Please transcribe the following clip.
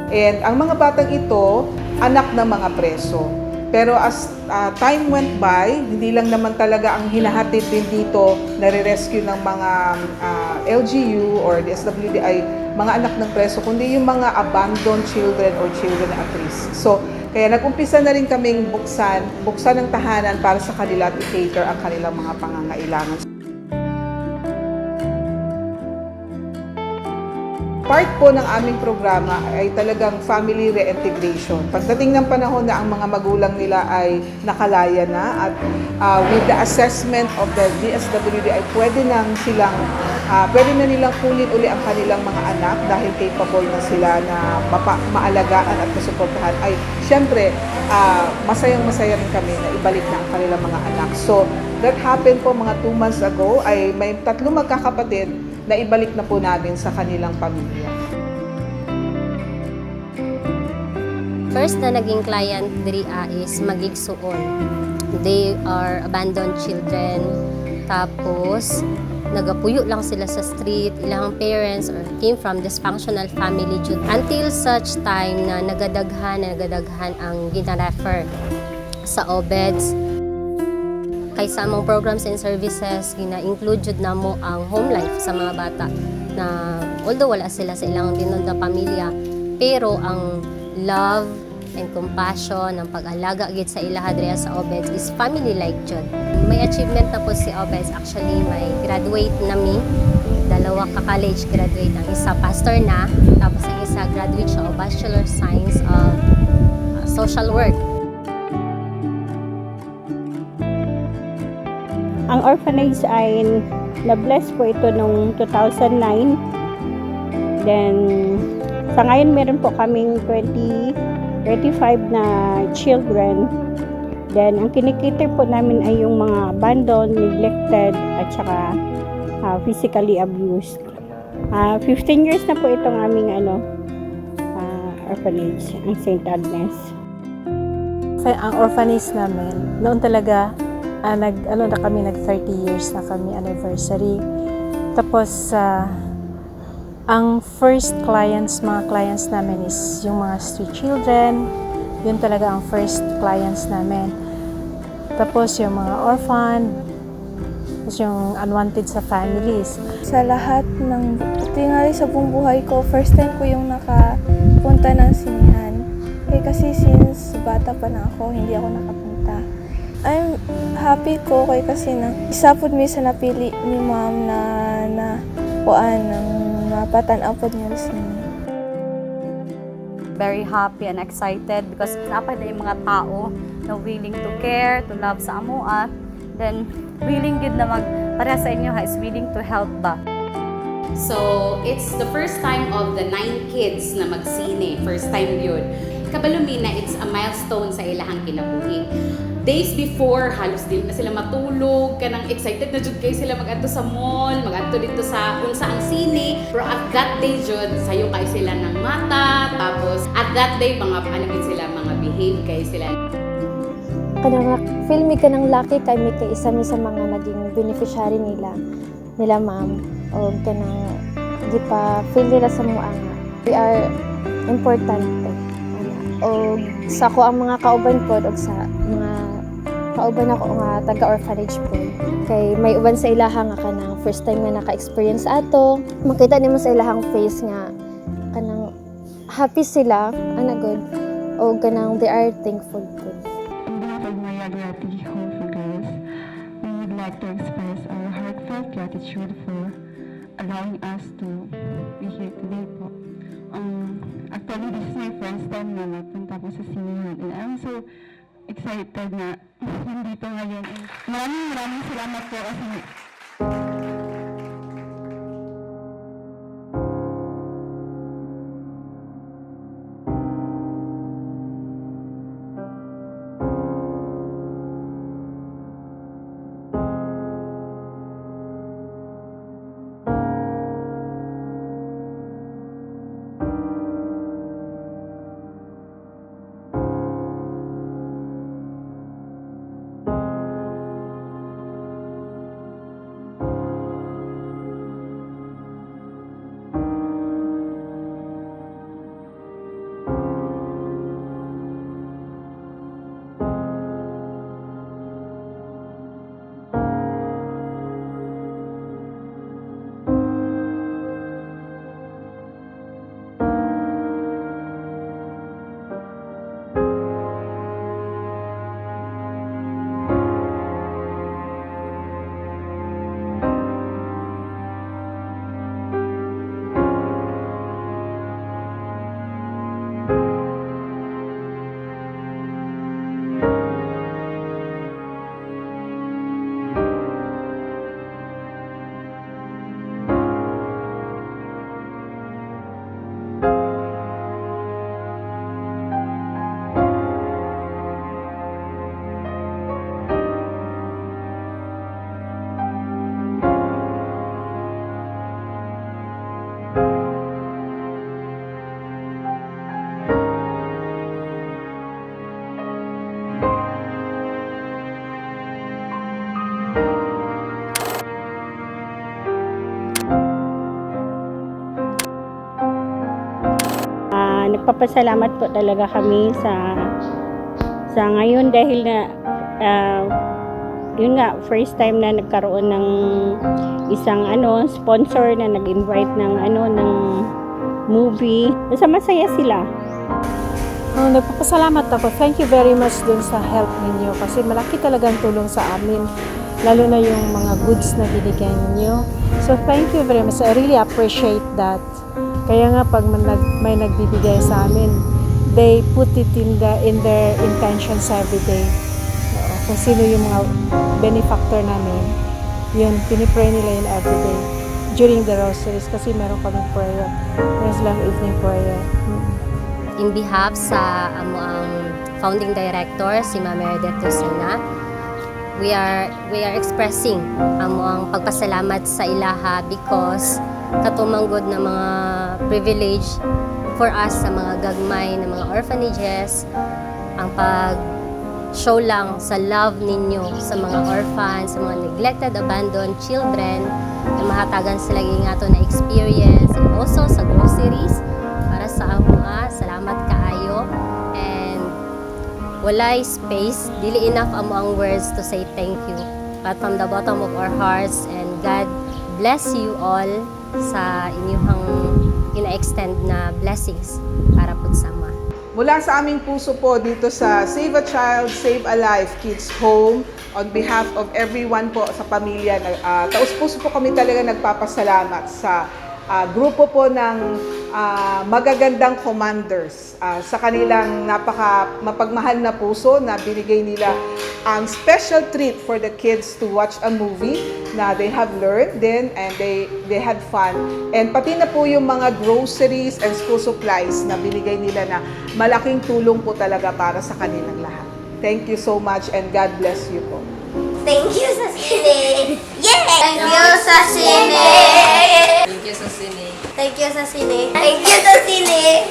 And ang mga batang ito, anak ng mga preso. Pero as time went by, hindi lang naman talaga ang hinahatid din dito nare-rescue ng mga LGU or DSWD ay mga anak ng preso, kundi yung mga abandoned children or children at risk. So, kaya nag-umpisa na rin kaming buksan ng tahanan para sa kanila at i-cater ang kanilang mga pangangailangan. Part po ng aming programa ay talagang family reintegration. Pagdating ng panahon na ang mga magulang nila ay nakalaya na at with the assessment of the DSWD ay pwede na nilang kunin uli ang kanilang mga anak dahil capable na sila na maalagaan at masuportahan, ay syempre masayang-masaya rin kami na ibalik na ang kanilang mga anak. So that happened po mga 2 months ago, ay may 3 magkakapatid na ibalik na po namin sa kanilang pamilya. First na naging client diri is Magigsuon. They are abandoned children. Tapos, nagapuyo lang sila sa street. Ilang parents or came from dysfunctional family until such time na nagadaghan ang gina-refer sa OBEDS. Kaysa among programs and services, gina-include jud namo ang home life sa mga bata na although wala sila sa ilang tinod na pamilya, pero ang love and compassion, ang pag-alaga gid sa ilaha diha sa OBEDS is family-like jud. May achievement na po si OBEDS. Actually, may graduate na mi. 2 ka college graduate. Ang isa pastor na, tapos ang isa graduate siya of Bachelor Science of Social Work. Ang orphanage ay na-bless po ito noong 2009. Then, sa ngayon meron po kaming 25 na children. Then, ang kinikiter po namin ay yung mga abandoned, neglected, at saka physically abused. 15 years na po itong aming orphanage, ang St. Agnes. Ang orphanage namin, noon talaga, nag 30 years na kami anniversary. Tapos, ang first mga clients namin is yung mga street children. Yun talaga ang first clients namin. Tapos, yung mga orphan, tapos yung unwanted sa families. Sa lahat ng tingali sa buong buhay ko, first time ko yung nakapunta ng sinihan. Kasi since bata pa na ako, hindi ako nakapunta. I'm happy ko kasi isa po mi sa napili ni ma'am na kuan ng mapatan-aw po niya sini. Very happy and excited because dapat yung mga tao na willing to care, to love sa amoa, then willing gid na para sa inyo is willing to help ba. So, it's the first time of the 9 kids na magsine. First time yun. Kabalumina, it's a milestone sa ilahang kinabuhi. Days before, halos din na sila matulog, kanang excited na jud kayo sila mag-adto sa mall, mag-adto dito sa unsa ang sine. Pero at that day jud, sayo kayo sila ng mata, tapos at that day, mga panagin sila, mga behave kayo sila. Kanang feel mi kanang lucky kay mi kay isa mi sa mga naging beneficiary nila ma'am, o kanang di pa feel nila sa mga we are important o sa ko ang mga kauban po o sa mga kauban ako nga taga-orphanage po kay may uban sa ilaha nga kanang first time nga naka-experience ato, makita nimo sa ilahang face nga kanang happy sila ana good o kanang they are thankful po. We would like to express our heartfelt gratitude for allowing us to be here today po. Actually, this is my first time na napunta po sa sinihan and I'm so excited na nandito ngayon. Maraming salamat po kasi nagpapasalamat po talaga kami sa ngayon dahil na yun nga, first time na nagkaroon ng isang sponsor na nag-invite ng movie. Basta masaya sila. Nagpapasalamat ako. Thank you very much dun sa help ninyo kasi malaki talagang tulong sa amin. Lalo na yung mga goods na binigay ninyo. So thank you very much. I really appreciate that. Kaya nga pag may nagbibigay sa amin, they put it in their intentions every day. Kung sino yung mga benefactor namin, yun, pinipray nila yun every day. During the rosaries kasi meron kaming prayer. Meron silang evening prayer. In behalf sa ang founding director, si Ma'am Meredith Lucena, we are expressing ang pagpasalamat sa ilaha because katumanggod na mga privilege for us sa mga gagmay na mga orphanages, ang pag-show lang sa love ninyo sa mga orphans, sa mga neglected, abandoned children, na mahatagan sila ingato na experience, and also sa groceries, para sa mga salamat kaayo, and walay space, dili enough ang words to say thank you. But from the bottom of our hearts, and God bless you all sa inyong ina-extend na blessings para po sa mga. Mula sa aming puso po dito sa Save a Child, Save a Life Kids Home, on behalf of everyone po sa pamilya, taus-puso po kami talaga nagpapasalamat sa grupo po ng magagandang commanders sa kanilang mapagmahal na puso na binigay nila ang special treat for the kids to watch a movie na they have learned then and they had fun. And pati na po yung mga groceries and school supplies na binigay nila na malaking tulong po talaga para sa kanilang lahat. Thank you so much and God bless you po. Thank you sa sine! Yeah! Thank you sa sine! Thank you sa sine! Thank you sa sine! Thank you sa sine!